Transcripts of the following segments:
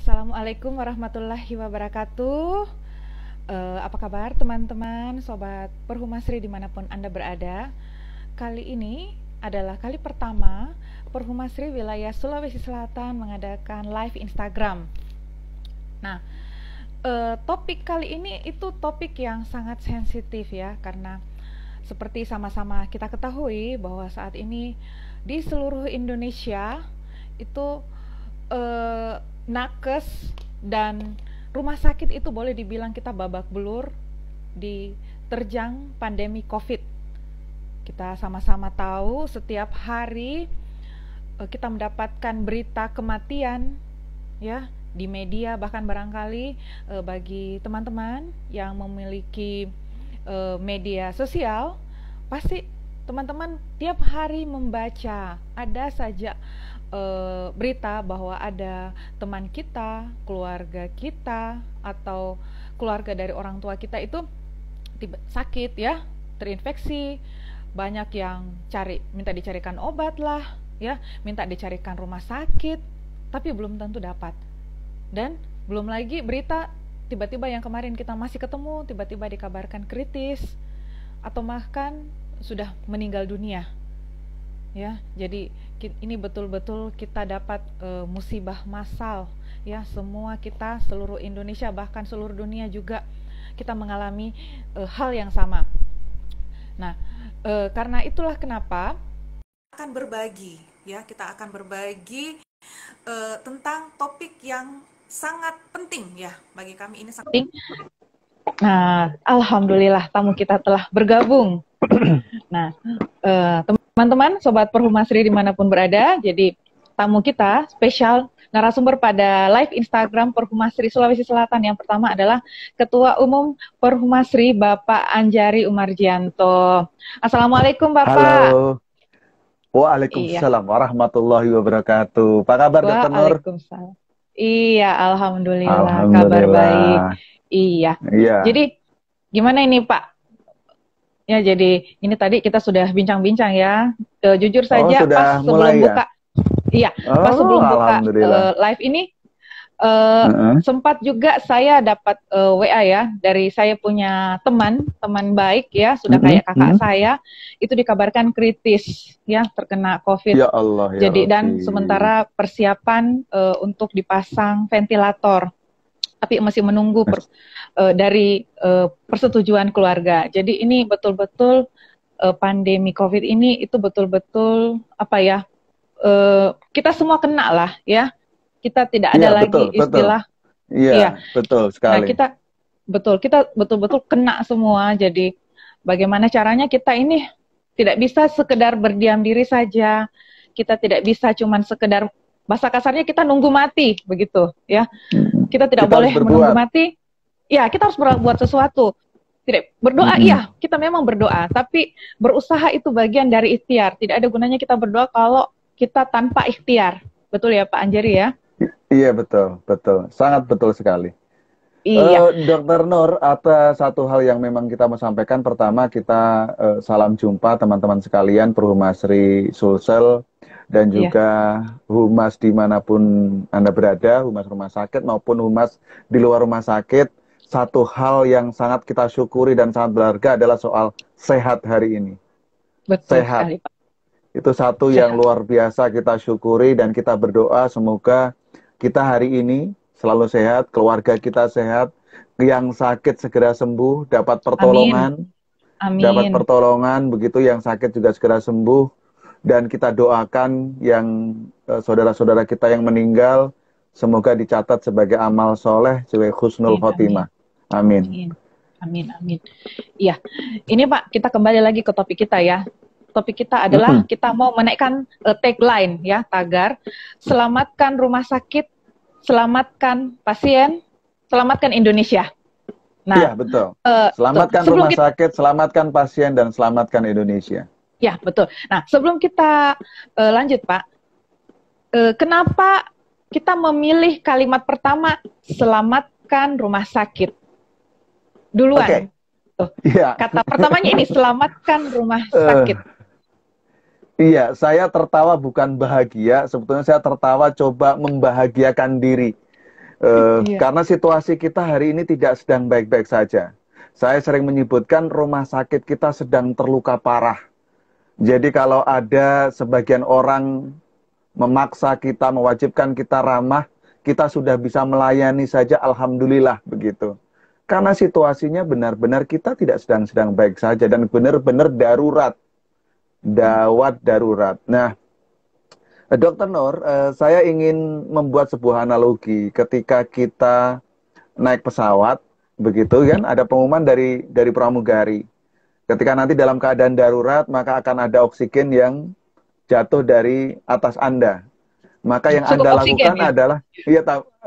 Assalamualaikum warahmatullahi wabarakatuh. Apa kabar teman-teman, sobat Perhumasri dimanapun Anda berada? Kali ini adalah kali pertama Perhumasri wilayah Sulawesi Selatan mengadakan live Instagram. Nah, topik kali ini itu topik yang sangat sensitif ya, karena seperti sama-sama kita ketahui bahwa saat ini di seluruh Indonesia itu nakes dan rumah sakit itu boleh dibilang kita babak belur diterjang pandemi COVID. Kita sama-sama tahu setiap hari kita mendapatkan berita kematian ya di media, bahkan barangkali bagi teman-teman yang memiliki media sosial pasti teman-teman tiap hari membaca ada saja berita bahwa ada teman kita, keluarga kita, atau keluarga dari orang tua kita itu sakit ya, terinfeksi. Banyak yang minta dicarikan obat lah ya, minta dicarikan rumah sakit, tapi belum tentu dapat. Dan belum lagi berita tiba-tiba yang kemarin kita masih ketemu, tiba-tiba dikabarkan kritis atau bahkan sudah meninggal dunia. Ya, jadi ini betul-betul kita dapat musibah massal ya, semua kita, seluruh Indonesia bahkan seluruh dunia juga kita mengalami hal yang sama. Nah, karena itulah kenapa akan berbagi ya, kita akan berbagi tentang topik yang sangat penting ya, bagi kami ini sangat penting. Nah, alhamdulillah tamu kita telah bergabung. Nah, teman-teman, sobat Perhumasri dimanapun berada, jadi tamu kita spesial narasumber pada live Instagram Perhumasri Sulawesi Selatan yang pertama adalah Ketua Umum Perhumasri Bapak Anjari Umarjianto. Assalamualaikum Bapak. Halo. Waalaikumsalam warahmatullahi wabarakatuh. Apa kabar Dr. Nur? Waalaikumsalam. Iya, alhamdulillah, kabar baik. Iya. Jadi gimana ini Pak? Ya, jadi ini tadi kita sudah bincang-bincang ya. Jujur saja pas sebelum buka, pas sebelum buka live ini sempat juga saya dapat WA ya dari saya punya teman baik ya, sudah kayak kakak saya, itu dikabarkan kritis ya, terkena COVID. Ya Allah, ya jadi Rabbi. Dan sementara persiapan untuk dipasang ventilator, tapi masih menunggu dari persetujuan keluarga. Jadi ini betul-betul pandemi COVID ini itu betul-betul apa ya, kita semua kena lah ya. Kita tidak ada lagi istilah. Iya, betul sekali. Nah, kita betul-betul kena semua. Jadi bagaimana caranya kita ini tidak bisa sekedar berdiam diri saja. Kita tidak bisa cuman sekedar, bahasa kasarnya kita nunggu mati begitu ya. Kita tidak boleh menunggu mati. Ya, kita harus berbuat sesuatu. Tidak berdoa, iya, kita memang berdoa, tapi berusaha itu bagian dari ikhtiar. Tidak ada gunanya kita berdoa kalau kita tanpa ikhtiar. Betul ya Pak Anjari ya? Iya, betul. Sangat betul sekali. Iya. Dr. Nur, ada satu hal yang memang kita mau sampaikan. Pertama, kita salam jumpa teman-teman sekalian, Perhumasri Sulsel, dan juga humas dimanapun Anda berada, humas rumah sakit maupun humas di luar rumah sakit. Satu hal yang sangat kita syukuri dan sangat berharga adalah soal sehat hari ini. Betul sehat sekali, Pak. Itu satu yang luar biasa kita syukuri, dan kita berdoa semoga kita hari ini selalu sehat, keluarga kita sehat, yang sakit segera sembuh, dapat pertolongan. Amin. Dapat pertolongan, begitu yang sakit juga segera sembuh. Dan kita doakan yang saudara-saudara kita yang meninggal, semoga dicatat sebagai amal soleh, sebagai husnul khotimah. Amin. Amin. Iya, ini Pak, kita kembali lagi ke topik kita ya. Topik kita adalah kita mau menaikkan tagline ya, tagar selamatkan rumah sakit, selamatkan pasien, selamatkan Indonesia. Nah, iya, betul. Selamatkan rumah sakit, selamatkan pasien, dan selamatkan Indonesia. Ya, betul. Nah, sebelum kita lanjut Pak, kenapa kita memilih kalimat pertama selamatkan rumah sakit duluan? Kata pertamanya ini selamatkan rumah sakit. Iya, saya tertawa bukan bahagia, sebetulnya saya tertawa coba membahagiakan diri. Iya. Karena situasi kita hari ini tidak sedang baik-baik saja. Saya sering menyebutkan rumah sakit kita sedang terluka parah. Jadi kalau ada sebagian orang memaksa kita, mewajibkan kita ramah, kita sudah bisa melayani saja, alhamdulillah begitu. Karena situasinya benar-benar kita tidak sedang baik saja dan benar-benar darurat, dawat darurat. Nah, Dokter Nur, saya ingin membuat sebuah analogi ketika kita naik pesawat, begitu kan, ada pengumuman dari pramugari. Ketika nanti dalam keadaan darurat, maka akan ada oksigen yang jatuh dari atas Anda. Maka yang Sunggup Anda oksigen lakukan ya. adalah,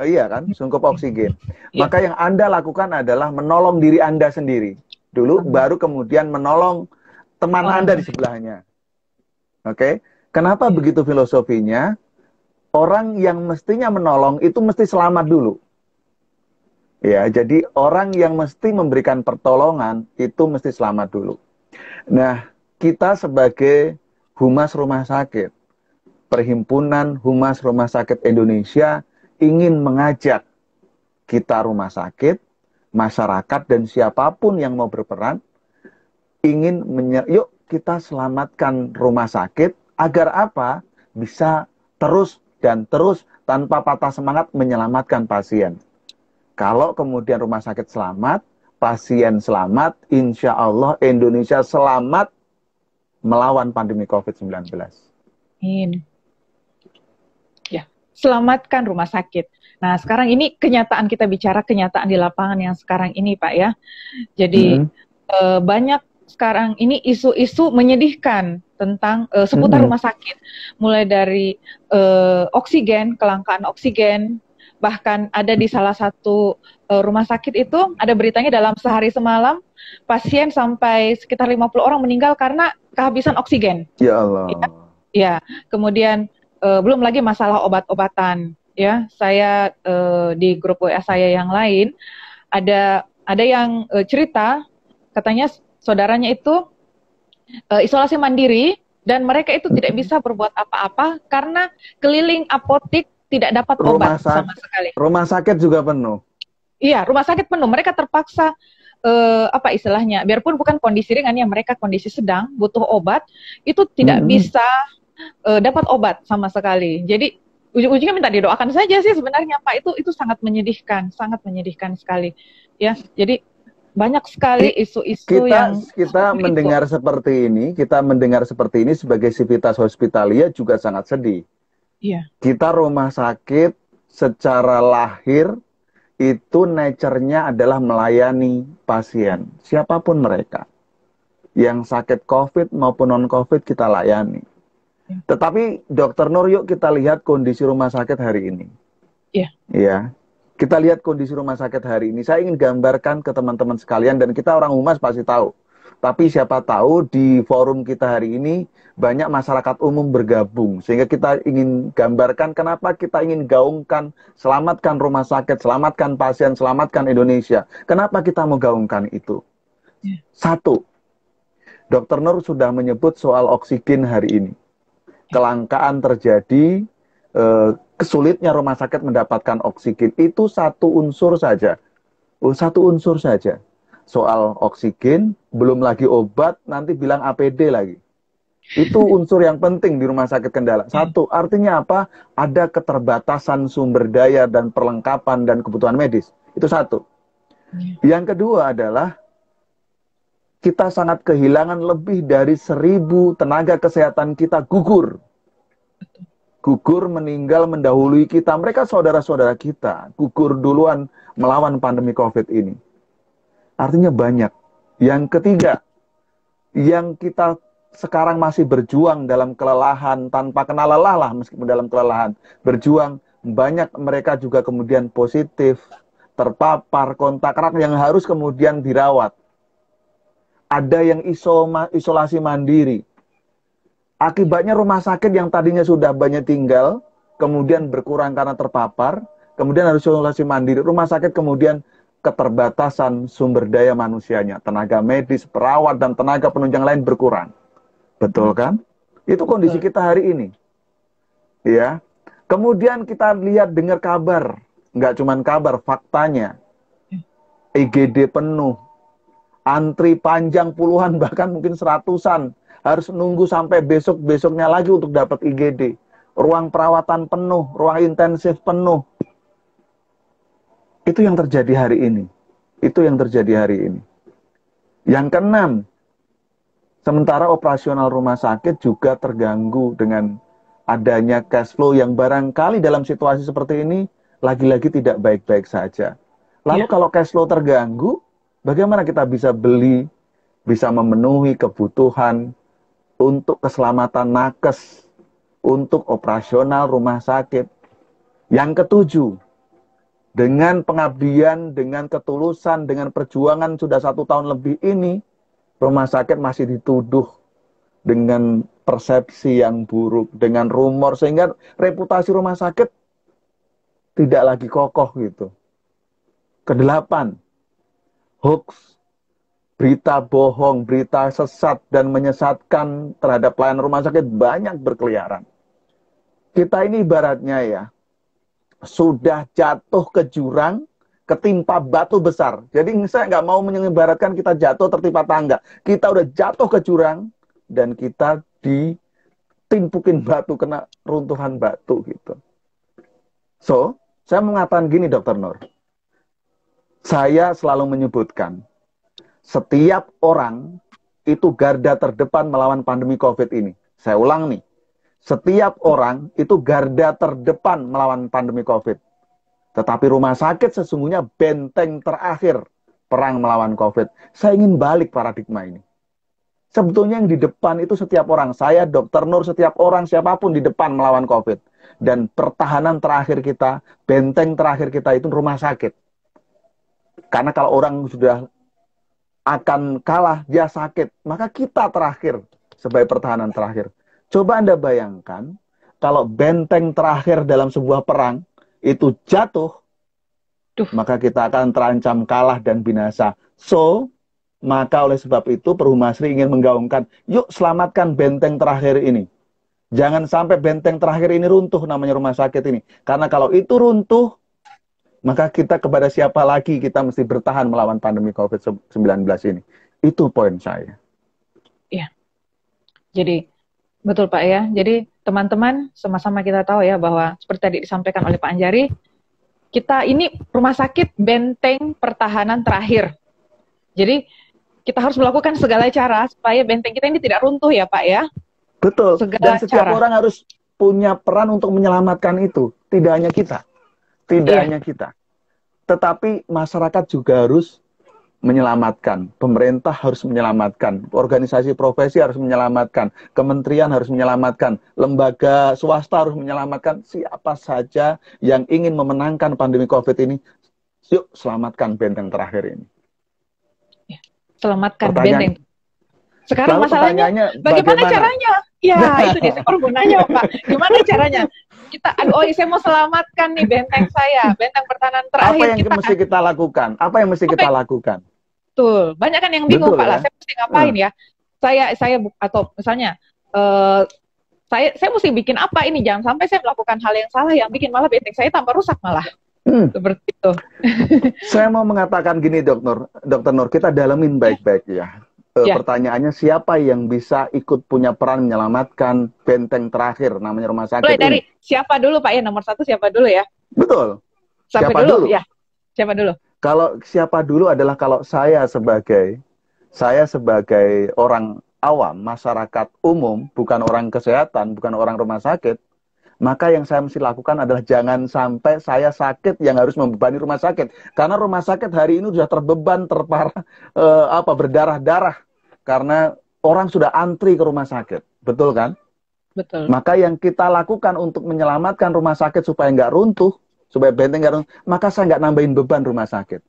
iya kan, sungkup oksigen. Iya. Maka yang Anda lakukan adalah menolong diri Anda sendiri. Dulu, baru kemudian menolong teman Orang Anda di lain. sebelahnya. Oke? Kenapa Iya. begitu filosofinya? Orang yang mestinya menolong itu mesti selamat dulu. Ya, jadi orang yang mesti memberikan pertolongan itu mesti selamat dulu. Nah, kita sebagai Humas Rumah Sakit, Perhimpunan Humas Rumah Sakit Indonesia ingin mengajak kita rumah sakit, masyarakat, dan siapapun yang mau berperan, yuk kita selamatkan rumah sakit, agar apa? Bisa terus dan terus tanpa patah semangat menyelamatkan pasien. Kalau kemudian rumah sakit selamat, pasien selamat, insya Allah Indonesia selamat melawan pandemi COVID-19. Amin. Ya, selamatkan rumah sakit. Nah, sekarang ini kenyataan, kita bicara kenyataan di lapangan yang sekarang ini, Pak ya. Jadi banyak sekarang ini isu-isu menyedihkan tentang seputar rumah sakit. Mulai dari oksigen, kelangkaan oksigen, bahkan ada di salah satu rumah sakit itu ada beritanya dalam sehari semalam pasien sampai sekitar 50 orang meninggal karena kehabisan oksigen. Ya Allah. Ya, kemudian belum lagi masalah obat-obatan. Ya, saya di grup WA saya yang lain ada yang cerita katanya saudaranya itu isolasi mandiri dan mereka itu tidak bisa berbuat apa-apa karena keliling apotik tidak dapat obat sama sekali. Rumah sakit juga penuh. Iya, rumah sakit penuh. Mereka terpaksa apa istilahnya? Biarpun bukan kondisi ringan ya, mereka kondisi sedang butuh obat, itu tidak bisa dapat obat sama sekali. Jadi ujung-ujungnya minta didoakan saja sih sebenarnya, Pak. Itu sangat menyedihkan sekali. Ya, jadi banyak sekali isu-isu yang kita mendengar seperti ini, sebagai sivitas hospitalia juga sangat sedih. Iya. Kita rumah sakit secara lahir itu nature-nya adalah melayani pasien, siapapun mereka. Yang sakit COVID maupun non-COVID kita layani. Ya. Tetapi Dokter Nur, yuk kita lihat kondisi rumah sakit hari ini. Iya. Ya. Kita lihat kondisi rumah sakit hari ini. Saya ingin gambarkan ke teman-teman sekalian, dan kita orang humas pasti tahu. Tapi siapa tahu di forum kita hari ini banyak masyarakat umum bergabung. Sehingga kita ingin gambarkan kenapa kita ingin gaungkan selamatkan rumah sakit, selamatkan pasien, selamatkan Indonesia. Kenapa kita mau gaungkan itu? Satu, Dokter Nur sudah menyebut soal oksigen hari ini. Kelangkaan terjadi, kesulitnya rumah sakit mendapatkan oksigen, itu satu unsur saja. Soal oksigen, belum lagi obat, nanti bilang APD lagi. Itu unsur yang penting di rumah sakit Kendala. Satu, artinya apa? Ada keterbatasan sumber daya dan perlengkapan dan kebutuhan medis. Itu satu. Yang kedua adalah kita sangat kehilangan lebih dari 1.000 tenaga kesehatan kita gugur. Gugur, meninggal, mendahului kita. Mereka saudara-saudara kita. Gugur duluan melawan pandemi COVID ini. Artinya banyak. Yang ketiga, yang kita sekarang masih berjuang dalam kelelahan, tanpa kenal lelah lah meskipun dalam kelelahan. Berjuang, banyak mereka juga kemudian positif, terpapar, kontak erat yang harus kemudian dirawat. Ada yang isolasi mandiri. Akibatnya rumah sakit yang tadinya sudah banyak tinggal, kemudian berkurang karena terpapar, kemudian harus isolasi mandiri. Rumah sakit kemudian keterbatasan sumber daya manusianya, tenaga medis, perawat, dan tenaga penunjang lain berkurang. Betul kan? Itu kondisi kita hari ini. Ya. Kemudian kita lihat, dengar kabar nggak cuman kabar, faktanya. IGD penuh, antri panjang puluhan, bahkan mungkin seratusan. Harus nunggu sampai besok-besoknya lagi untuk dapat IGD. Ruang perawatan penuh, ruang intensif penuh. Itu yang terjadi hari ini. Itu yang terjadi hari ini. Yang keenam, sementara operasional rumah sakit juga terganggu dengan adanya cash flow yang barangkali dalam situasi seperti ini lagi-lagi tidak baik-baik saja. Lalu kalau cash flow terganggu, bagaimana kita bisa beli, bisa memenuhi kebutuhan untuk keselamatan nakes, untuk operasional rumah sakit. Yang ketujuh, dengan pengabdian, dengan ketulusan, dengan perjuangan sudah 1 tahun lebih ini, rumah sakit masih dituduh dengan persepsi yang buruk, dengan rumor, sehingga reputasi rumah sakit tidak lagi kokoh gitu. Kedelapan, hoax, berita bohong, berita sesat dan menyesatkan terhadap pelayanan rumah sakit banyak berkeliaran. Kita ini ibaratnya ya, sudah jatuh ke jurang, ketimpa batu besar. Jadi saya nggak mau menyibaratkan kita jatuh tertimpa tangga. Kita udah jatuh ke jurang, dan kita ditimpukin batu, kena runtuhan batu gitu. So, saya mengatakan gini, Dr. Nur. Saya selalu menyebutkan, setiap orang itu garda terdepan melawan pandemi COVID ini. Saya ulang nih. Setiap orang itu garda terdepan melawan pandemi COVID. Tetapi rumah sakit sesungguhnya benteng terakhir perang melawan COVID. Saya ingin balik paradigma ini. Sebetulnya yang di depan itu setiap orang. Saya, Dr. Nur, setiap orang, siapapun di depan melawan COVID. Dan pertahanan terakhir kita, benteng terakhir kita itu rumah sakit. Karena kalau orang sudah akan kalah, dia sakit. Maka kita terakhir sebagai pertahanan terakhir. Coba Anda bayangkan, kalau benteng terakhir dalam sebuah perang itu jatuh, maka kita akan terancam kalah dan binasa. So, maka oleh sebab itu Perhumasri ingin menggaungkan, yuk selamatkan benteng terakhir ini. Jangan sampai benteng terakhir ini runtuh, namanya rumah sakit ini. Karena kalau itu runtuh, maka kita kepada siapa lagi kita mesti bertahan melawan pandemi COVID-19 ini. Itu poin saya. Iya. Jadi, betul Pak ya. Jadi teman-teman sama-sama kita tahu ya bahwa seperti tadi disampaikan oleh Pak Anjari, kita ini rumah sakit benteng pertahanan terakhir. Jadi kita harus melakukan segala cara supaya benteng kita ini tidak runtuh ya Pak ya. Betul. Segala Dan setiap cara. orang harus punya peran untuk menyelamatkan itu. Tidak hanya kita. Tidak hanya kita. Tetapi masyarakat juga harus menyelamatkan, pemerintah harus menyelamatkan, organisasi profesi harus menyelamatkan, kementerian harus menyelamatkan, lembaga swasta harus menyelamatkan, siapa saja yang ingin memenangkan pandemi COVID ini, yuk selamatkan benteng terakhir ini. Ya, selamatkan benteng. Sekarang masalahnya, bagaimana caranya? Ya, itu dia, saya baru mau nanya Pak, gimana caranya? Kita, saya mau selamatkan nih benteng saya, benteng pertahanan terakhir. Apa yang mesti kita lakukan? Apa yang mesti kita lakukan? Betul, banyak kan yang bingung. Betul, Pak, ya? Saya mesti ngapain ya? Saya atau misalnya saya mesti bikin apa ini? Jangan sampai saya melakukan hal yang salah yang bikin malah benteng saya tambah rusak malah. Seperti itu. Saya mau mengatakan gini, Dr. Nur, kita dalamin baik-baik ya. Pertanyaannya, siapa yang bisa ikut punya peran menyelamatkan benteng terakhir namanya rumah sakit? Mulai dari siapa dulu Pak ya? Nomor 1 siapa dulu ya? Betul. Siapa dulu? Ya. Siapa dulu? Kalau siapa dulu adalah kalau saya sebagai orang awam, masyarakat umum, bukan orang kesehatan, bukan orang rumah sakit, maka yang saya mesti lakukan adalah jangan sampai saya sakit yang harus membebani rumah sakit. Karena rumah sakit hari ini sudah terbeban, terparah, berdarah-darah. Karena orang sudah antri ke rumah sakit. Betul kan? Betul. Maka yang kita lakukan untuk menyelamatkan rumah sakit supaya nggak runtuh, supaya benteng nggak runtuh, maka saya nggak nambahin beban rumah sakit.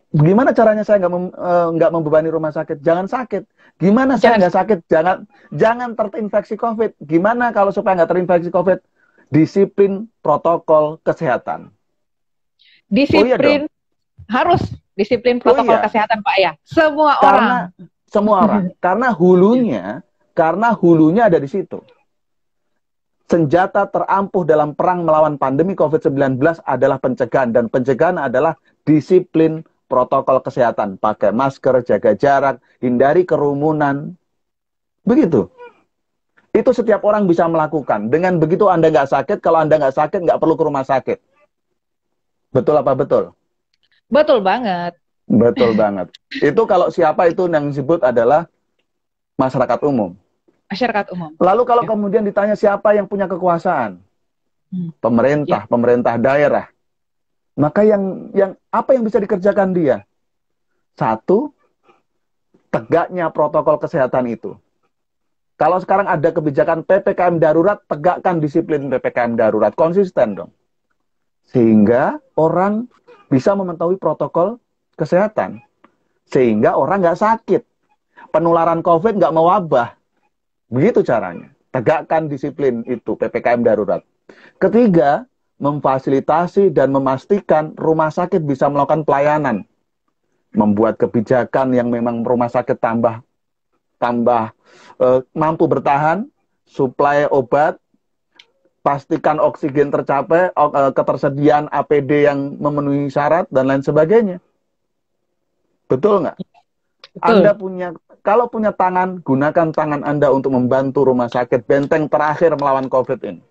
Gimana caranya saya nggak membebani rumah sakit? Jangan sakit. Gimana saya nggak sakit? Jangan terinfeksi COVID. Gimana kalau supaya nggak terinfeksi COVID? Disiplin protokol kesehatan. Disiplin harus disiplin protokol kesehatan Pak ya. Semua orang. Karena hulunya ada di situ. senjata terampuh dalam perang melawan pandemi COVID-19 adalah pencegahan. Dan pencegahan adalah disiplin protokol kesehatan. Pakai masker, jaga jarak, hindari kerumunan. Begitu. Itu setiap orang bisa melakukan. Dengan begitu Anda nggak sakit, kalau Anda nggak sakit, nggak perlu ke rumah sakit. Betul apa betul? Betul banget. Betul banget. Itu kalau siapa itu yang disebut adalah masyarakat umum. Masyarakat umum. Lalu kalau Ya. kemudian ditanya siapa yang punya kekuasaan? Pemerintah, Ya. pemerintah daerah. Maka yang apa yang bisa dikerjakan dia? Satu, tegaknya protokol kesehatan itu. Kalau sekarang ada kebijakan PPKM darurat, tegakkan disiplin PPKM darurat. Konsisten dong. Sehingga orang bisa mematuhi protokol kesehatan. Sehingga orang nggak sakit. Penularan COVID nggak mewabah. Begitu caranya. Tegakkan disiplin itu, PPKM darurat. Ketiga, memfasilitasi dan memastikan rumah sakit bisa melakukan pelayanan. Membuat kebijakan yang memang rumah sakit tambah mampu bertahan, suplai obat, pastikan oksigen tercapai, ketersediaan APD yang memenuhi syarat, dan lain sebagainya. Betul nggak? Betul. Kalau punya tangan, gunakan tangan Anda untuk membantu rumah sakit, benteng terakhir melawan COVID ini.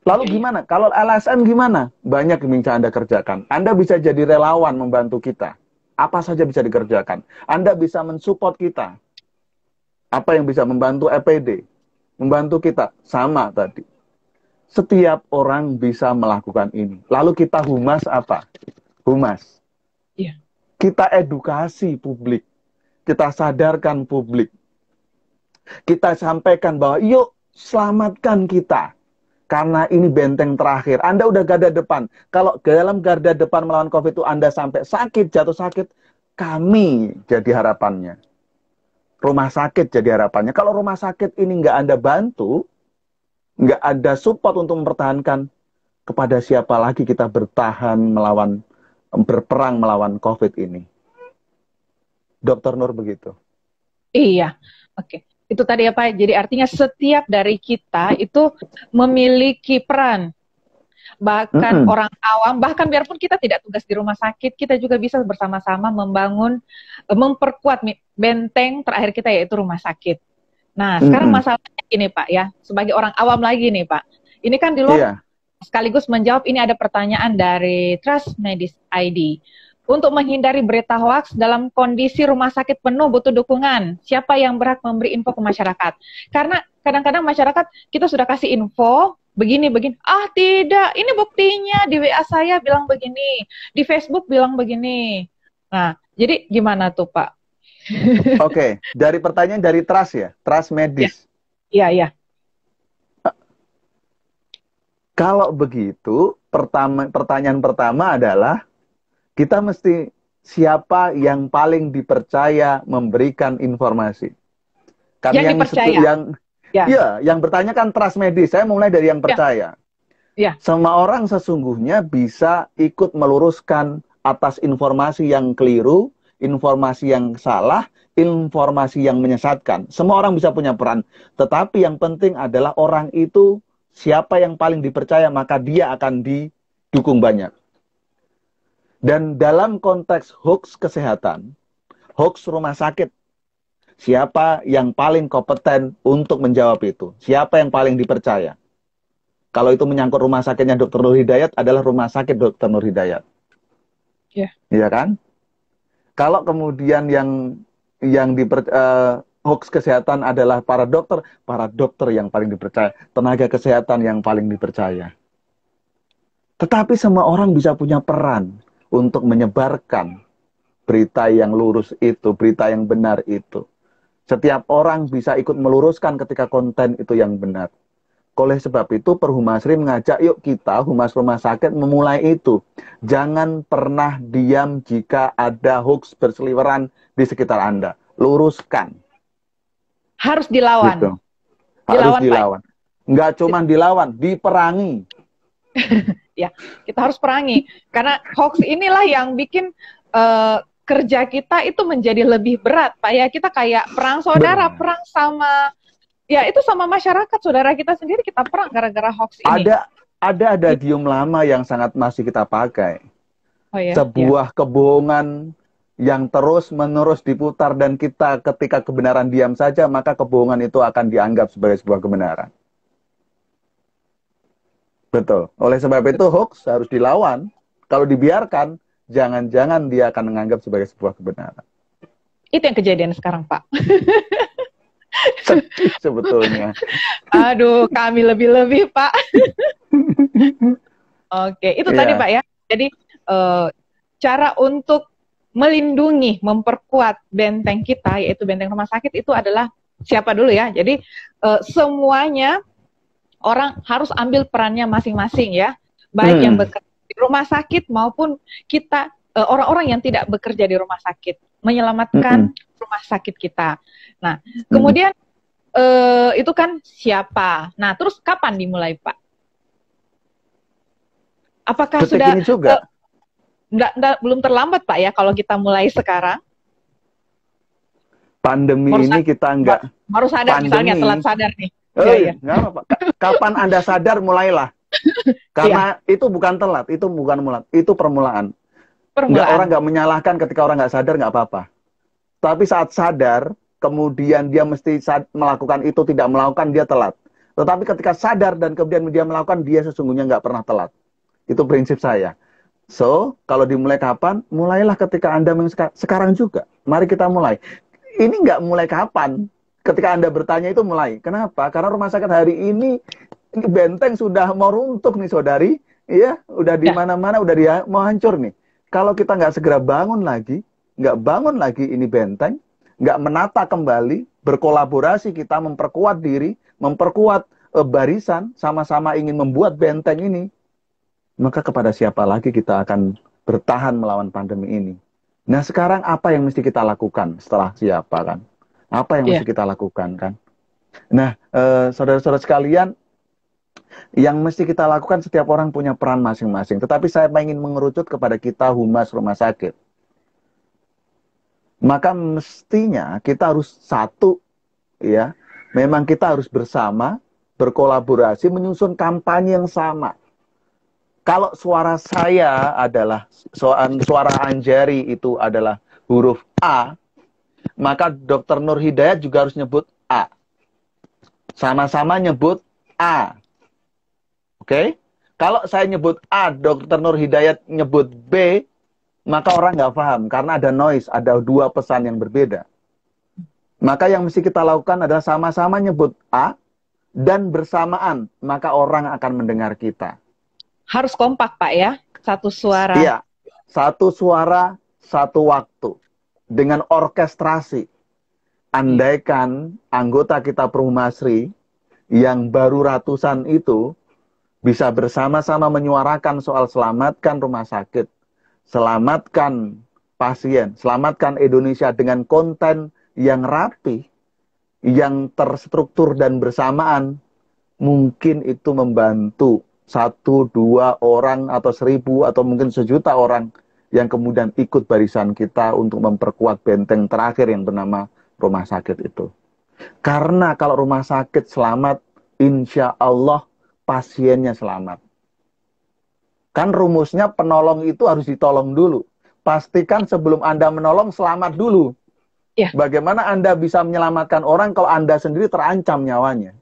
Lalu gimana? Kalau LSM gimana? Banyak yang bisa Anda kerjakan. Anda bisa jadi relawan membantu kita. Apa saja bisa dikerjakan. Anda bisa mensupport kita. Apa yang bisa membantu EPD? Membantu kita. Sama tadi. Setiap orang bisa melakukan ini. Lalu kita humas apa? Humas. Iya. Kita edukasi publik. Kita sadarkan publik. Kita sampaikan bahwa yuk selamatkan kita. Karena ini benteng terakhir. Anda udah garda depan. Kalau dalam garda depan melawan COVID itu Anda sampai sakit, jatuh sakit, kami jadi harapannya. Rumah sakit jadi harapannya. Kalau rumah sakit ini nggak Anda bantu, nggak ada support untuk mempertahankan, kepada siapa lagi kita berperang melawan COVID ini. Dr. Nur begitu. Iya. Oke. Itu tadi apa? Jadi artinya setiap dari kita itu memiliki peran. Bahkan orang awam, bahkan biarpun kita tidak tugas di rumah sakit, kita juga bisa bersama-sama memperkuat benteng terakhir kita, yaitu rumah sakit. Nah, sekarang masalahnya ini Pak ya, sebagai orang awam lagi nih Pak. Ini kan di luar sekaligus menjawab, ini ada pertanyaan dari Trust Medis ID. Untuk menghindari berita hoax dalam kondisi rumah sakit penuh butuh dukungan, siapa yang berhak memberi info ke masyarakat? Karena kadang-kadang masyarakat, kita sudah kasih info, begini, ah tidak, ini buktinya, di WA saya bilang begini, di Facebook bilang begini. Nah, jadi gimana tuh Pak? Oke, dari pertanyaan dari Trust ya, Trust Medis. Iya. Kalau begitu, pertanyaan pertama adalah, kita mesti siapa yang paling dipercaya memberikan informasi. Karena yang bertanya kan Trust Medis. Saya mulai dari yang percaya. Semua orang sesungguhnya bisa ikut meluruskan atas informasi yang keliru, informasi yang salah, informasi yang menyesatkan. Semua orang bisa punya peran. Tetapi yang penting adalah orang itu siapa yang paling dipercaya, maka dia akan didukung banyak. Dan dalam konteks hoax kesehatan, hoax rumah sakit, siapa yang paling kompeten untuk menjawab itu? Siapa yang paling dipercaya? Kalau itu menyangkut rumah sakitnya Dr. Nur Hidayat, adalah rumah sakit Dr. Nur Hidayat. Iya kan? Kalau kemudian yang hoax kesehatan adalah para dokter yang paling dipercaya, tenaga kesehatan yang paling dipercaya. Tetapi semua orang bisa punya peran untuk menyebarkan berita yang lurus itu, berita yang benar itu. Setiap orang bisa ikut meluruskan ketika konten itu yang benar. Oleh sebab itu, Perhumasri mengajak, yuk kita, humas rumah sakit, memulai itu. Jangan pernah diam jika ada hoax berseliweran di sekitar Anda. Luruskan. Harus dilawan. Gitu. Harus dilawan. Nggak cuma dilawan, diperangi. Ya, kita harus perangi. Karena hoax inilah yang bikin kerja kita itu menjadi lebih berat, Pak ya. Kita kayak perang saudara, perang sama Ya, itu sama masyarakat, saudara kita sendiri kita perang gara-gara hoax ini. Ada idiom lama yang sangat masih kita pakai. Oh ya, Sebuah kebohongan yang terus-menerus diputar dan kita ketika kebenaran diam saja, maka kebohongan itu akan dianggap sebagai sebuah kebenaran. Betul. Oleh sebab itu hoax harus dilawan. Kalau dibiarkan, jangan-jangan dia akan menganggap sebagai sebuah kebenaran. Itu yang kejadian sekarang, Pak. Sedih sebetulnya. Aduh, kami lebih-lebih, Pak. Oke, itu tadi, Pak ya. Jadi, cara untuk melindungi, memperkuat benteng kita, yaitu benteng rumah sakit, itu adalah siapa dulu ya. Jadi, semuanya orang harus ambil perannya masing-masing ya. Baik yang bekerja di rumah sakit maupun kita, orang-orang yang tidak bekerja di rumah sakit. Menyelamatkan rumah sakit kita. Nah, kemudian itu kan siapa? Nah, terus kapan dimulai, Pak? Apakah Detik sudah ini juga? belum terlambat, Pak ya, kalau kita mulai sekarang? Pandemi ini kita enggak baru sadar, misalnya telat sadar nih. Iya. Nggak apa-apa. Kapan Anda sadar, mulailah. Karena itu bukan telat, itu bukan mulat, itu permulaan. Orang nggak menyalahkan ketika orang nggak sadar, nggak apa-apa. Tapi saat sadar, kemudian dia mesti melakukan itu, tidak melakukan, dia telat. Tetapi ketika sadar dan kemudian dia melakukan, dia sesungguhnya nggak pernah telat. Itu prinsip saya. So, kalau dimulai kapan? Mulailah ketika Anda sekarang juga. Mari kita mulai. Ini nggak mulai kapan. Ketika Anda bertanya itu mulai. Kenapa? Karena rumah sakit hari ini benteng sudah mau runtuh nih, saudari. Iya, udah di mana-mana, udah mau hancur nih. Kalau kita nggak segera bangun lagi, nggak bangun lagi ini benteng, nggak menata kembali, berkolaborasi kita memperkuat diri, memperkuat barisan, sama-sama ingin membuat benteng ini, maka kepada siapa lagi kita akan bertahan melawan pandemi ini? Nah, sekarang apa yang mesti kita lakukan setelah siapa kan? Apa yang mesti kita lakukan kan? Nah, saudara-saudara sekalian, yang mesti kita lakukan, setiap orang punya peran masing-masing. Tetapi saya ingin mengerucut kepada kita humas rumah sakit. Maka mestinya kita harus satu, ya. Memang kita harus bersama, berkolaborasi, menyusun kampanye yang sama. Kalau suara saya adalah, suara Anjari itu adalah huruf A, maka Dr. Nur Hidayat juga harus nyebut A. Sama-sama nyebut A. Oke? Kalau saya nyebut A, Dr. Nur Hidayat nyebut B, maka orang nggak paham. Karena ada noise, ada dua pesan yang berbeda. Maka yang mesti kita lakukan adalah sama-sama nyebut A, dan bersamaan, maka orang akan mendengar kita. Harus kompak, Pak ya? Satu suara. Iya, satu suara, satu waktu. Dengan orkestrasi. Andaikan anggota kita Perhumasri yang baru ratusan itu bisa bersama-sama menyuarakan soal selamatkan rumah sakit, selamatkan pasien, selamatkan Indonesia dengan konten yang rapi, yang terstruktur dan bersamaan, mungkin itu membantu 1, 2 orang atau 1000 atau mungkin 1.000.000 orang yang kemudian ikut barisan kita untuk memperkuat benteng terakhir yang bernama rumah sakit itu. Karena kalau rumah sakit selamat, insya Allah pasiennya selamat. Kan rumusnya penolong itu harus ditolong dulu. Pastikan sebelum Anda menolong, selamat dulu. Ya. Bagaimana Anda bisa menyelamatkan orang kalau Anda sendiri terancam nyawanya?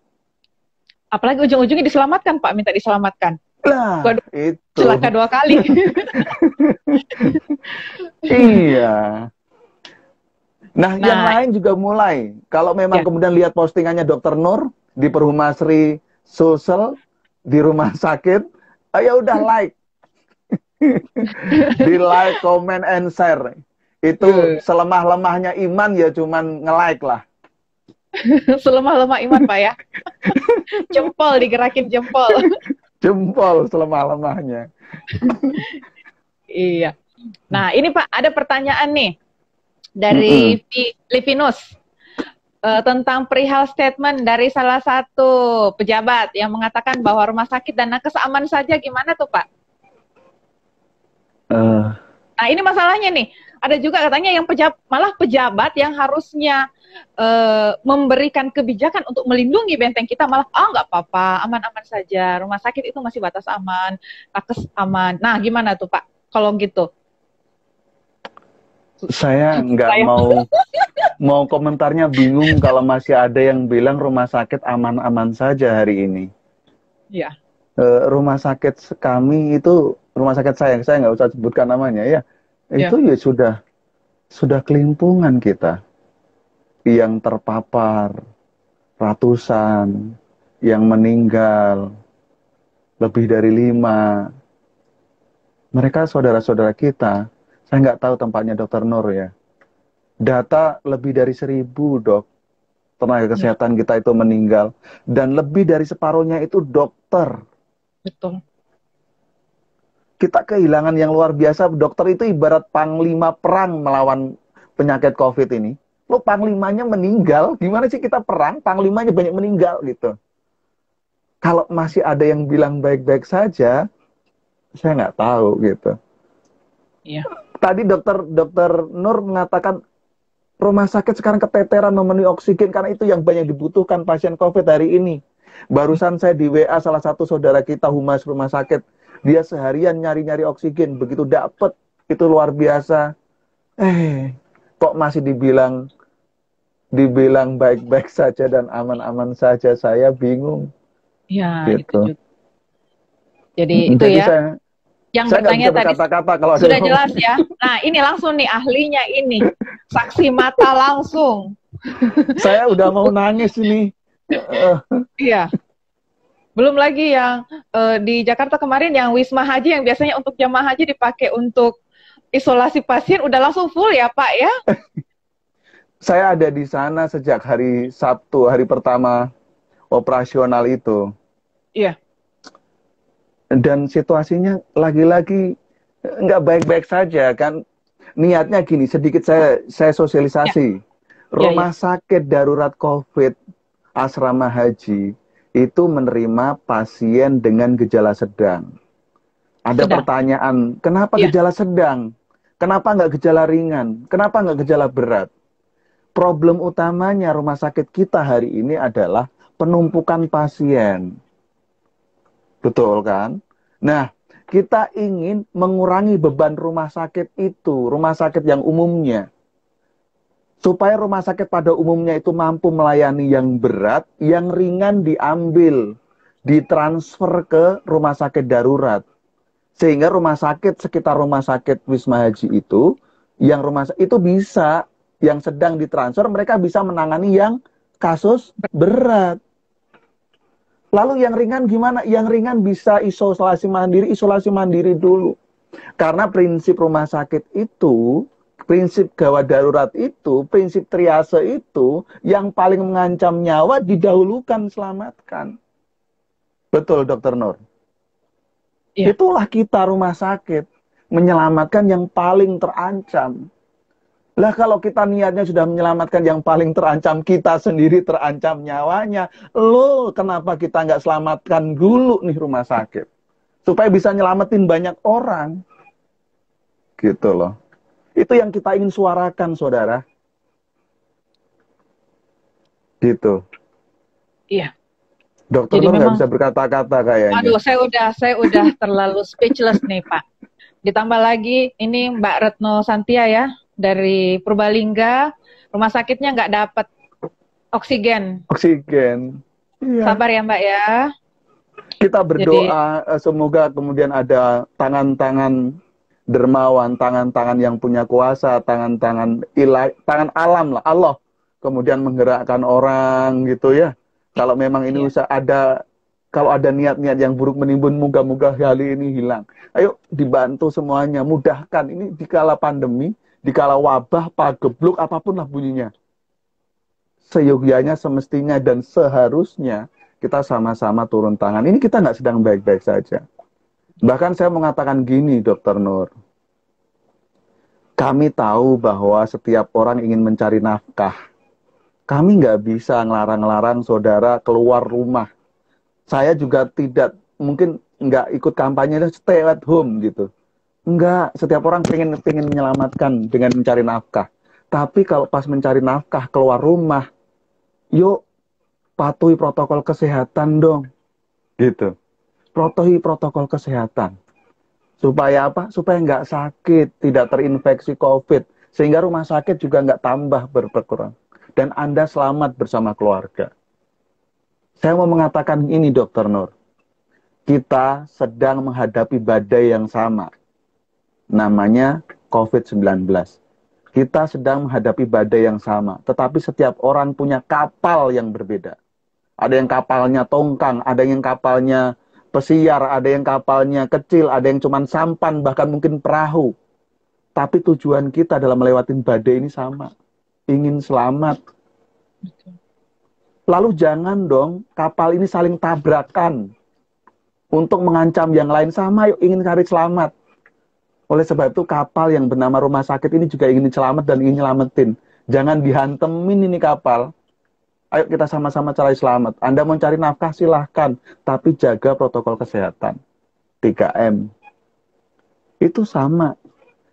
Apalagi ujung-ujungnya diselamatkan, Pak, minta diselamatkan. Lah, itu. Celaka 2 kali. Iya. Nah, yang lain juga mulai. Kalau memang kemudian lihat postingannya Dr. Nur di Perhumasri Sulsel, di rumah sakit, ya udah like. Di like, comment, and share. Itu selemah-lemahnya iman ya cuman nge-like lah. Selemah-lemah iman, Pak ya. Jempol, digerakin jempol. Jempol selemah-lemahnya. Iya. Nah, ini Pak, ada pertanyaan nih dari Livinus tentang perihal statement dari salah satu pejabat yang mengatakan bahwa rumah sakit dan nakes aman saja. Gimana tuh, Pak? Nah, ini masalahnya nih. ada juga katanya yang malah pejabat yang harusnya memberikan kebijakan untuk melindungi benteng kita malah nggak apa-apa, aman-aman saja, rumah sakit itu masih batas aman, nakes aman. Nah, gimana tuh Pak kalau gitu? Saya nggak mau komentarnya, bingung kalau masih ada yang bilang rumah sakit aman-aman saja hari ini. Iya. Rumah sakit kami itu, rumah sakit saya nggak usah sebutkan namanya ya, itu ya sudah kelimpungan kita. Yang terpapar ratusan, yang meninggal lebih dari 5. Mereka saudara-saudara kita. Saya nggak tahu tempatnya Dokter Nur ya. Data lebih dari 1.000 dok, tenaga kesehatan kita itu meninggal. Dan lebih dari separuhnya itu dokter. Betul. Kita kehilangan yang luar biasa. Dokter itu ibarat panglima perang melawan penyakit COVID ini. Lo panglimanya meninggal, gimana sih kita perang, panglimanya banyak meninggal gitu. Kalau masih ada yang bilang baik-baik saja, saya nggak tahu gitu. Iya. Tadi dokter Nur mengatakan rumah sakit sekarang keteteran memenuhi oksigen karena itu yang banyak dibutuhkan pasien COVID hari ini. Barusan saya di WA salah satu saudara kita, humas rumah sakit, dia seharian nyari-nyari oksigen, begitu dapet itu luar biasa. Kok masih dibilang baik-baik saja dan aman-aman saja, saya bingung. Ya, gitu. Jadi itu ya. Yang saya bertanya tadi kalau sudah jelas ya. Nah, ini langsung nih ahlinya ini. Saksi mata langsung. Saya udah mau nangis ini. Iya. Belum lagi yang di Jakarta kemarin yang Wisma Haji yang biasanya untuk jamaah haji dipakai untuk isolasi pasien udah langsung full ya, Pak ya? Saya ada di sana sejak hari Sabtu, hari pertama operasional itu. Iya. Dan situasinya lagi-lagi nggak baik-baik saja kan. Niatnya gini, sedikit saya sosialisasi. Rumah sakit darurat COVID asrama haji itu menerima pasien dengan gejala sedang. Ada pertanyaan, kenapa gejala sedang? Kenapa nggak gejala ringan? Kenapa nggak gejala berat? Problem utamanya rumah sakit kita hari ini adalah penumpukan pasien. Betul kan? Nah, kita ingin mengurangi beban rumah sakit itu, rumah sakit yang umumnya. Supaya rumah sakit pada umumnya itu mampu melayani yang berat, yang ringan diambil, ditransfer ke rumah sakit darurat. Sehingga rumah sakit sekitar rumah sakit Wisma Haji itu, itu bisa, yang sedang ditransfer, mereka bisa menangani yang kasus berat. Lalu yang ringan gimana? Yang ringan bisa isolasi mandiri dulu. Karena prinsip rumah sakit itu, prinsip gawat darurat itu, prinsip triase itu, yang paling mengancam nyawa didahulukan, selamatkan. Betul, Dokter Nur? Ya. Itulah kita rumah sakit, menyelamatkan yang paling terancam. Lah kalau kita niatnya sudah menyelamatkan yang paling terancam, kita sendiri terancam nyawanya. Loh, kenapa kita nggak selamatkan dulu nih rumah sakit? Supaya bisa nyelamatin banyak orang. Gitu loh. Itu yang kita ingin suarakan, saudara. Gitu. Iya. Dokter Nur nggak bisa berkata-kata kayaknya. Aduh, saya udah terlalu speechless nih, Pak. Ditambah lagi, ini Mbak Retno Santia ya. Dari Purbalingga, rumah sakitnya nggak dapat oksigen. Iya. Sabar ya Mbak ya. Kita berdoa semoga kemudian ada tangan-tangan dermawan, tangan-tangan yang punya kuasa, tangan-tangan tangan alam lah, Allah. Kemudian menggerakkan orang gitu ya. Kalau memang ini kalau ada niat-niat yang buruk menimbun, moga-moga kali ini hilang. Ayo dibantu semuanya, mudahkan ini di kala pandemi. Dikala wabah, pagebluk, apapun lah bunyinya. Seyogyanya, semestinya, dan seharusnya kita sama-sama turun tangan. Ini kita nggak sedang baik-baik saja. Bahkan saya mengatakan gini, Dokter Nur. Kami tahu bahwa setiap orang ingin mencari nafkah. Kami nggak bisa ngelarang-larang saudara keluar rumah. Saya juga mungkin nggak ikut kampanye, stay at home gitu. Enggak, setiap orang pengen menyelamatkan dengan mencari nafkah. Tapi kalau pas mencari nafkah keluar rumah, yuk patuhi protokol kesehatan dong. Gitu. Patuhi protokol kesehatan. Supaya apa? Supaya nggak sakit, tidak terinfeksi COVID. Sehingga rumah sakit juga nggak tambah berkurang. Dan Anda selamat bersama keluarga. Saya mau mengatakan ini, Dr. Nur. Kita sedang menghadapi badai yang sama. Namanya COVID-19. Kita sedang menghadapi badai yang sama. Tetapi setiap orang punya kapal yang berbeda. Ada yang kapalnya tongkang, ada yang kapalnya pesiar, ada yang kapalnya kecil, ada yang cuma sampan, bahkan mungkin perahu. Tapi tujuan kita dalam melewati badai ini sama. Ingin selamat. Lalu jangan dong kapal ini saling tabrakan. Untuk mengancam yang lain sama, yuk ingin cari selamat. Oleh sebab itu kapal yang bernama rumah sakit ini juga ingin selamat dan ingin nyelamatin. Jangan dihantemin ini kapal. Ayo kita sama-sama cari selamat. Anda mau cari nafkah silahkan. Tapi jaga protokol kesehatan. 3M. Itu sama.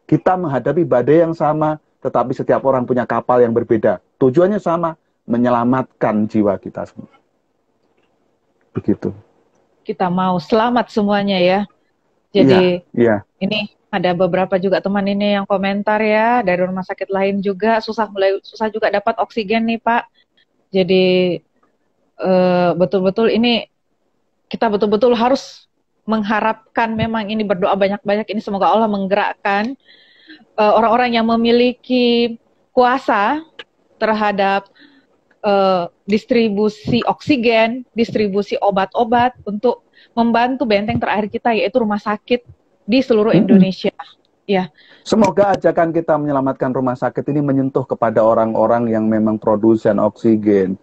Kita menghadapi badai yang sama. Tetapi setiap orang punya kapal yang berbeda. Tujuannya sama. Menyelamatkan jiwa kita semua. Begitu. Kita mau selamat semuanya ya. Jadi ini ada beberapa juga teman ini yang komentar ya, dari rumah sakit lain juga susah juga dapat oksigen nih Pak. Jadi betul-betul ini kita betul-betul harus mengharapkan, memang ini berdoa banyak-banyak ini, semoga Allah menggerakkan orang-orang yang memiliki kuasa terhadap distribusi oksigen, distribusi obat-obat untuk membantu benteng terakhir kita, yaitu rumah sakit di seluruh Indonesia. Ya. Semoga ajakan kita menyelamatkan rumah sakit ini menyentuh kepada orang-orang yang memang produsen oksigen,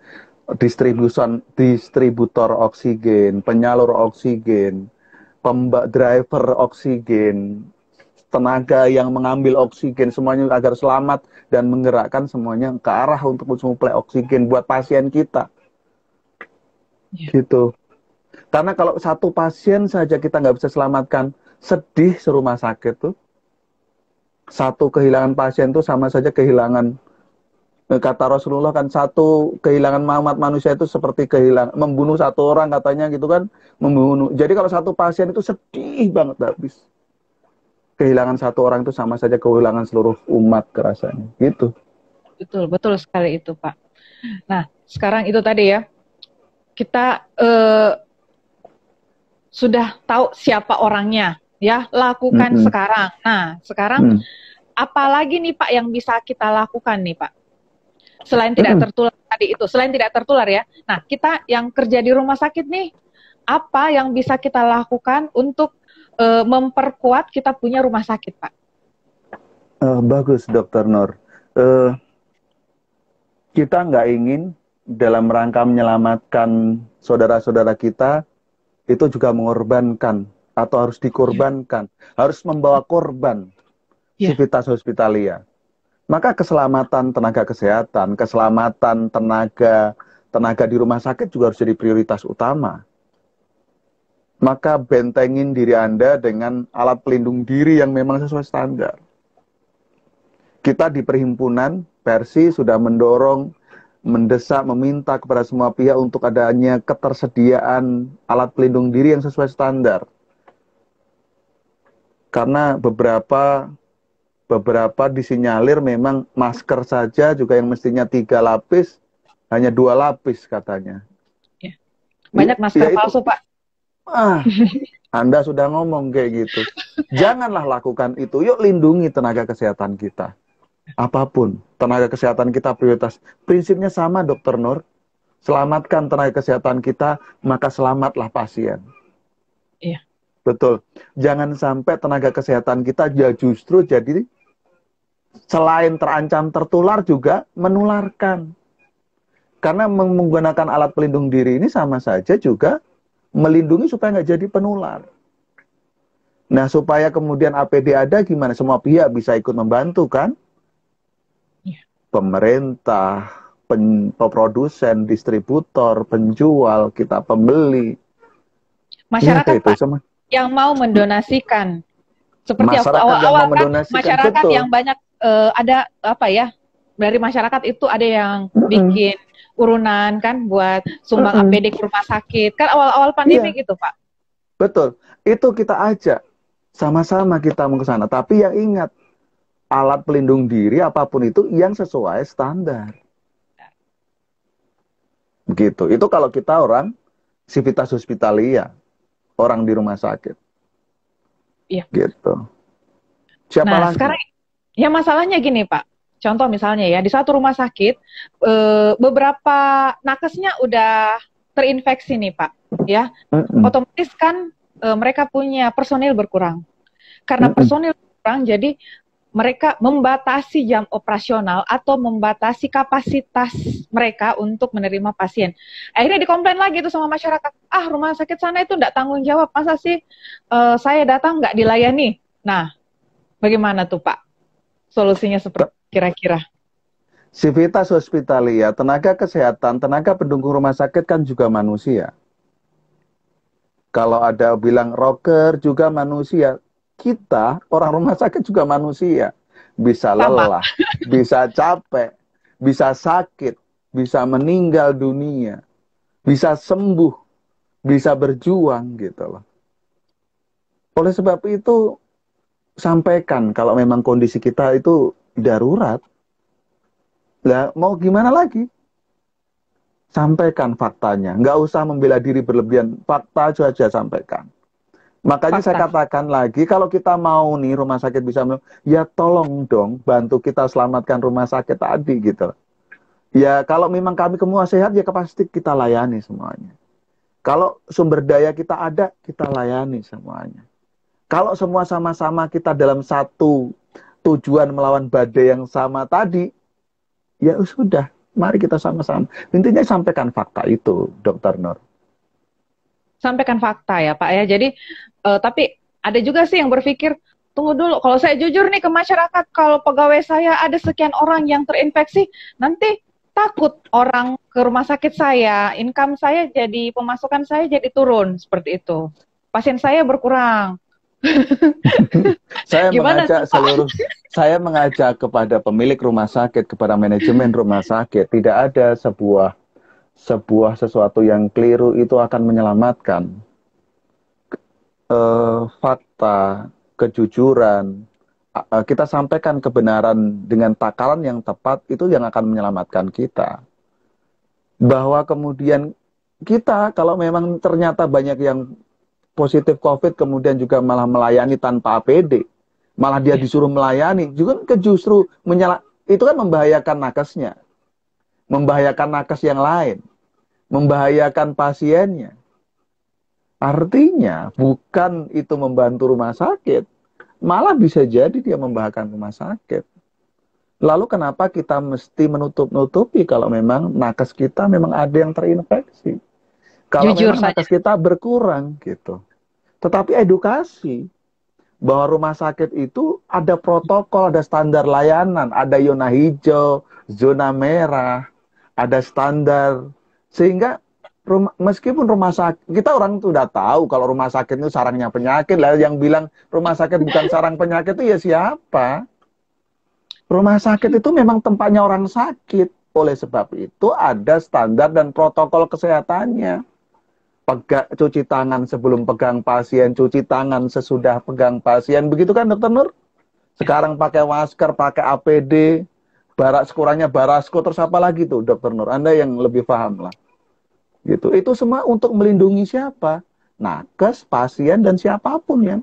distributor oksigen, penyalur oksigen, driver oksigen, tenaga yang mengambil oksigen, semuanya agar selamat dan menggerakkan semuanya ke arah untuk mensuplai oksigen buat pasien kita. Gitu. Karena kalau satu pasien saja kita nggak bisa selamatkan, sedih serumah sakit tuh. Satu kehilangan pasien tuh sama saja kehilangan, kata Rasulullah kan, satu kehilangan umat manusia itu seperti kehilangan, membunuh satu orang katanya gitu kan, membunuh. Jadi kalau satu pasien itu sedih banget habis. Kehilangan satu orang itu sama saja kehilangan seluruh umat rasanya. Gitu. Betul, betul sekali itu Pak. Nah, sekarang itu tadi ya, kita sudah tahu siapa orangnya, ya, lakukan sekarang. Nah, sekarang apalagi nih Pak yang bisa kita lakukan nih Pak? Selain tidak tertular tadi itu, selain tidak tertular ya. Nah, kita yang kerja di rumah sakit nih, apa yang bisa kita lakukan untuk memperkuat kita punya rumah sakit Pak? Bagus Dokter Nur. Kita nggak ingin dalam rangka menyelamatkan saudara-saudara kita, itu juga mengorbankan atau harus dikorbankan, harus membawa korban Civitas Hospitalia. Maka keselamatan tenaga kesehatan, keselamatan tenaga di rumah sakit juga harus jadi prioritas utama. Maka bentengin diri Anda dengan alat pelindung diri yang memang sesuai standar. Kita di Perhimpunan Persi sudah mendorong, mendesak, meminta kepada semua pihak untuk adanya ketersediaan alat pelindung diri yang sesuai standar. Karena beberapa disinyalir memang masker saja juga yang mestinya 3 lapis, hanya 2 lapis katanya. Ya. Banyak masker palsu Pak. Anda sudah ngomong kayak gitu. Janganlah lakukan itu. Yuk lindungi tenaga kesehatan kita. Apapun, tenaga kesehatan kita prioritas. Prinsipnya sama Dokter Nur. Selamatkan tenaga kesehatan kita, maka selamatlah pasien. Iya. Betul. Jangan sampai tenaga kesehatan kita justru jadi selain terancam tertular juga menularkan. Karena menggunakan alat pelindung diri ini sama saja juga melindungi supaya nggak jadi penular. Nah, supaya kemudian APD ada gimana? Semua pihak bisa ikut membantu kan? Pemerintah, produsen, distributor, penjual, kita pembeli. Masyarakat ya, Pak, yang mau mendonasikan Seperti waktu Masyarakat yang awal-awal mau kan mendonasikan, masyarakat betul. yang banyak ada apa ya, dari masyarakat itu ada yang Mm-mm. bikin urunan kan buat sumbang Mm-mm. APD ke rumah sakit kan awal-awal pandemi Iya, gitu Pak. betul. Itu kita ajak, sama-sama kita mau ke sana. Tapi yang ingat, alat pelindung diri apapun itu yang sesuai standar. Begitu. Itu kalau kita orang Civitas Hospitalia, orang di rumah sakit. Iya. Gitu. Siapa Nah lagi? sekarang ya masalahnya gini Pak. Contoh misalnya ya di satu rumah sakit beberapa nakesnya udah terinfeksi nih Pak. Ya Mm-mm. otomatis kan mereka punya personil berkurang. Karena Mm-mm. personil berkurang jadi mereka membatasi jam operasional atau membatasi kapasitas mereka untuk menerima pasien. Akhirnya dikomplain lagi tuh sama masyarakat, ah rumah sakit sana itu enggak tanggung jawab, masa sih saya datang nggak dilayani. Nah, bagaimana tuh Pak? Solusinya seperti kira-kira? Civitas Hospitalia, tenaga kesehatan, tenaga pendukung rumah sakit kan juga manusia. Kalau ada bilang rocker juga manusia. Kita, orang rumah sakit juga manusia. Bisa Sama. lelah, bisa capek, bisa sakit, bisa meninggal dunia, bisa sembuh, bisa berjuang gitu loh. Oleh sebab itu, sampaikan kalau memang kondisi kita itu darurat. Lah, mau gimana lagi? Sampaikan faktanya. Nggak usah membela diri berlebihan. Fakta saja sampaikan. Makanya saya Fakta. katakan lagi, kalau kita mau nih rumah sakit bisa, ya tolong dong bantu kita selamatkan rumah sakit tadi gitu. Ya kalau memang kami semua sehat, ya pasti kita layani semuanya. Kalau sumber daya kita ada, kita layani semuanya. Kalau semua sama-sama kita dalam satu tujuan melawan badai yang sama tadi, ya sudah, mari kita sama-sama. Intinya sampaikan fakta itu, Dokter Nur. Sampaikan fakta ya Pak ya. Jadi tapi ada juga sih yang berpikir, tunggu dulu, kalau saya jujur nih ke masyarakat, kalau pegawai saya ada sekian orang yang terinfeksi, nanti takut orang ke rumah sakit saya, income saya jadi, pemasukan saya jadi turun, seperti itu. Pasien saya berkurang. Gimana tuh Pak? Saya mengajak kepada pemilik rumah sakit, kepada manajemen rumah sakit, tidak ada sebuah sesuatu yang keliru itu akan menyelamatkan. Fakta, kejujuran, kita sampaikan kebenaran dengan takaran yang tepat, itu yang akan menyelamatkan kita. Bahwa kemudian kita, kalau memang ternyata banyak yang positif COVID, kemudian juga malah melayani tanpa APD, malah dia disuruh melayani, juga justru itu kan membahayakan nakesnya, membahayakan nakes yang lain, membahayakan pasiennya. Artinya bukan itu membantu rumah sakit, malah bisa jadi dia membahayakan rumah sakit. Lalu kenapa kita mesti menutup-nutupi kalau memang nakes kita memang ada yang terinfeksi? Kalau Jujur memang saja. nakes kita berkurang gitu. Tetapi edukasi bahwa rumah sakit itu ada protokol, ada standar layanan, ada zona hijau, zona merah, ada standar. Sehingga meskipun rumah sakit, kita orang itu udah tahu kalau rumah sakit itu sarangnya penyakit. Lah yang bilang rumah sakit bukan sarang penyakit itu ya siapa? Rumah sakit itu memang tempatnya orang sakit. Oleh sebab itu ada standar dan protokol kesehatannya. Cuci tangan sebelum pegang pasien, cuci tangan sesudah pegang pasien. Begitu kan Dokter Nur? Sekarang pakai masker, pakai APD, sekurangnya barasko, terus apa lagi tuh Dokter Nur? Anda yang lebih paham lah. Gitu. Itu semua untuk melindungi siapa? Nakes, pasien, dan siapapun yang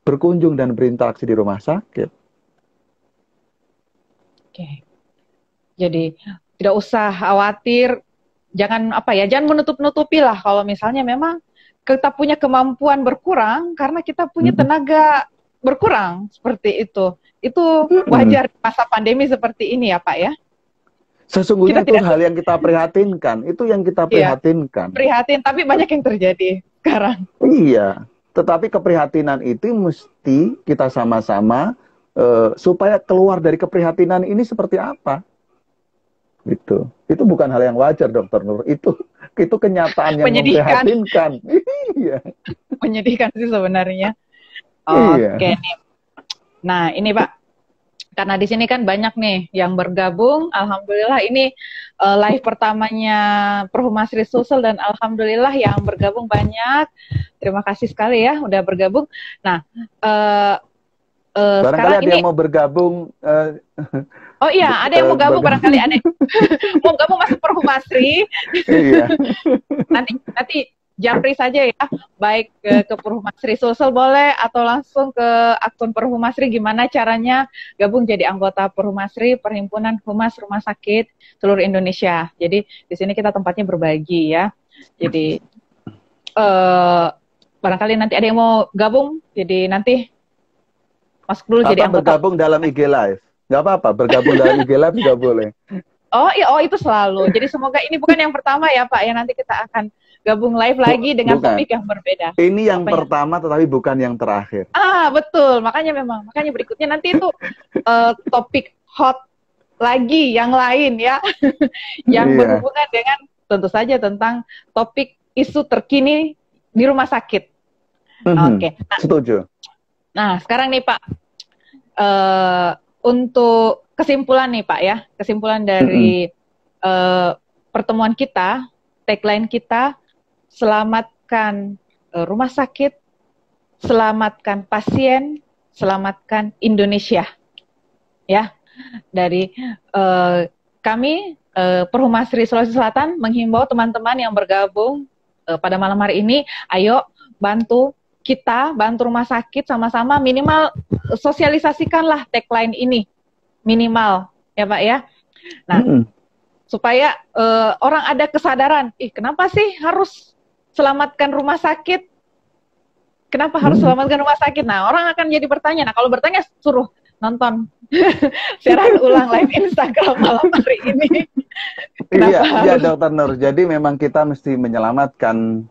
berkunjung dan berinteraksi di rumah sakit. Oke. Jadi tidak usah khawatir, jangan menutup-nutupi lah kalau misalnya memang kita punya kemampuan berkurang karena kita punya tenaga berkurang seperti itu. Itu wajar di masa pandemi seperti ini ya Pak ya. Sesungguhnya itu hal yang kita prihatinkan, itu yang kita prihatinkan. Prihatin, tapi banyak yang terjadi sekarang. Iya, tetapi keprihatinan itu mesti kita sama-sama supaya keluar dari keprihatinan ini seperti apa. Gitu. Itu bukan hal yang wajar, Dokter Nur. Itu kenyataan yang memprihatinkan. Iya. Menyedihkan sih sebenarnya. Iya. Oke nih. Nah, ini Pak, karena di sini kan banyak nih yang bergabung. Alhamdulillah ini live pertamanya Perhumasri Sulsel dan alhamdulillah yang bergabung banyak. Terima kasih sekali ya udah bergabung. Nah, Barangkali sekarang ada ini yang mau bergabung. oh iya, ada yang mau gabung barangkali ada yang mau gabung masuk Perhumasri. Iya. Nanti japri saja ya, baik ke Perhumasri Sulsel boleh atau langsung ke akun Perhumasri. Gimana caranya gabung jadi anggota Perhumasri, Perhimpunan Humas Rumah Sakit seluruh Indonesia. Jadi di sini kita tempatnya berbagi ya. Jadi barangkali nanti ada yang mau gabung, jadi nanti masuk dulu jadi Atau anggota. bergabung dalam IG Live. Nggak apa-apa, bergabung dalam IG Live juga boleh. Oh iya, oh itu selalu. Jadi semoga ini bukan yang pertama ya Pak ya, nanti kita akan gabung live lagi dengan Bukan. topik yang berbeda. Ini yang Apa ya? pertama tetapi bukan yang terakhir. Ah, betul. Makanya berikutnya nanti itu topik hot lagi yang lain ya. Yang Iya. berhubungan dengan tentu saja tentang topik isu terkini di rumah sakit. Oke. Setuju. Nah, sekarang nih Pak, untuk kesimpulan nih Pak ya, kesimpulan dari pertemuan kita, tagline kita, selamatkan rumah sakit, selamatkan pasien, selamatkan Indonesia. Ya, dari kami Perhumasri Sulawesi Selatan menghimbau teman-teman yang bergabung pada malam hari ini, ayo bantu kita, bantu rumah sakit sama-sama minimal sosialisasikanlah tagline ini minimal ya Pak ya. Nah, supaya orang ada kesadaran, kenapa sih harus selamatkan rumah sakit? Kenapa harus selamatkan rumah sakit? Nah, orang akan jadi bertanya. Nah, kalau bertanya suruh nonton siaran ulang live Instagram malam hari ini. Iya, Dokter Nur. Jadi memang kita mesti menyelamatkan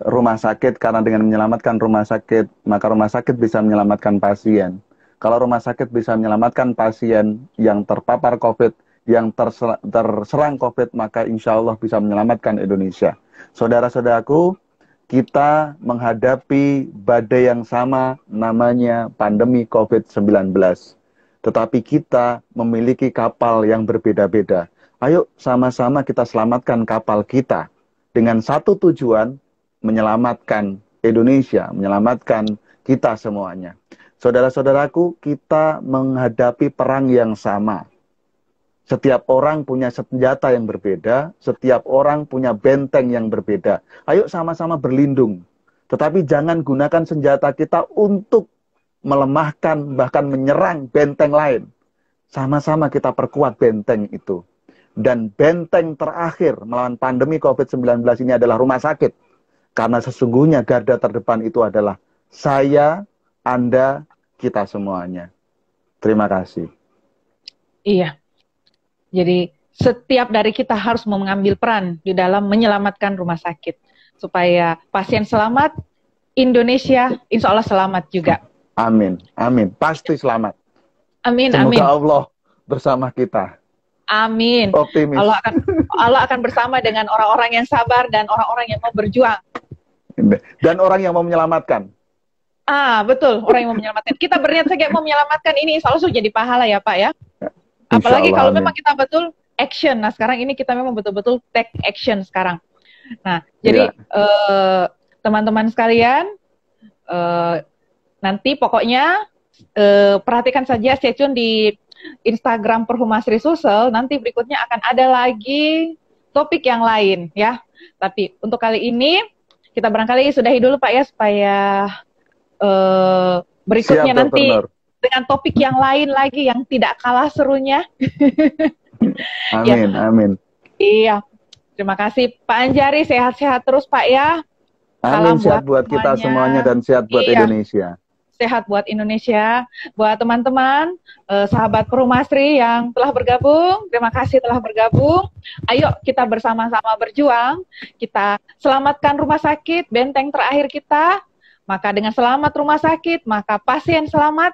rumah sakit, karena dengan menyelamatkan rumah sakit, maka rumah sakit bisa menyelamatkan pasien. Kalau rumah sakit bisa menyelamatkan pasien yang terpapar COVID, yang terserang COVID, maka insya Allah bisa menyelamatkan Indonesia. Saudara-saudaraku, kita menghadapi badai yang sama, namanya pandemi COVID-19. Tetapi kita memiliki kapal yang berbeda-beda. Ayo sama-sama kita selamatkan kapal kita dengan satu tujuan, menyelamatkan Indonesia, menyelamatkan kita semuanya. Saudara-saudaraku, kita menghadapi perang yang sama. Setiap orang punya senjata yang berbeda, setiap orang punya benteng yang berbeda. Ayo sama-sama berlindung. Tetapi jangan gunakan senjata kita untuk melemahkan, bahkan menyerang benteng lain. Sama-sama kita perkuat benteng itu. Dan benteng terakhir melawan pandemi COVID-19 ini adalah rumah sakit. Karena sesungguhnya garda terdepan itu adalah saya, Anda, kita semuanya. Terima kasih. Iya. Jadi setiap dari kita harus mengambil peran di dalam menyelamatkan rumah sakit. Supaya pasien selamat, Indonesia insya Allah selamat juga. Amin, amin. Pasti selamat. Amin, Semoga amin. Allah bersama kita. Amin. Optimis. Allah akan bersama dengan orang-orang yang sabar dan orang-orang yang mau berjuang. Dan orang yang mau menyelamatkan. Ah, betul. Orang yang mau menyelamatkan. Kita berniat saja mau menyelamatkan ini, insya Allah sudah jadi pahala ya Pak ya. Apalagi Allah, kalau amin. memang kita betul action. Nah, sekarang ini kita memang betul-betul take action sekarang. Nah, jadi teman-teman sekalian, nanti pokoknya perhatikan saja, stay tune di Instagram Perhumasri Sulsel. Nanti berikutnya akan ada lagi topik yang lain ya. Tapi untuk kali ini kita barangkali sudahi dulu Pak ya, supaya berikutnya Siap, nanti Dr. Nur. dengan topik yang lain lagi yang tidak kalah serunya. Amin, Ya. amin. Iya, terima kasih Pak Anjari, sehat-sehat terus Pak ya. Amin, Salam sehat buat kita semuanya dan sehat buat Indonesia. Sehat buat Indonesia, buat teman-teman, sahabat Perhumasri yang telah bergabung, terima kasih telah bergabung. Ayo kita bersama-sama berjuang, kita selamatkan rumah sakit, benteng terakhir kita. Maka dengan selamat rumah sakit, maka pasien selamat,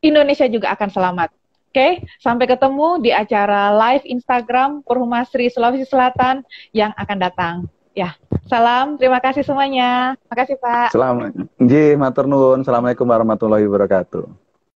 Indonesia juga akan selamat. Oke, sampai ketemu di acara live Instagram Perhumasri Sulawesi Selatan yang akan datang. Ya, Salam, terima kasih semuanya. Makasih Pak. Selamat, nggih, matur nuwun. Assalamualaikum warahmatullahi wabarakatuh.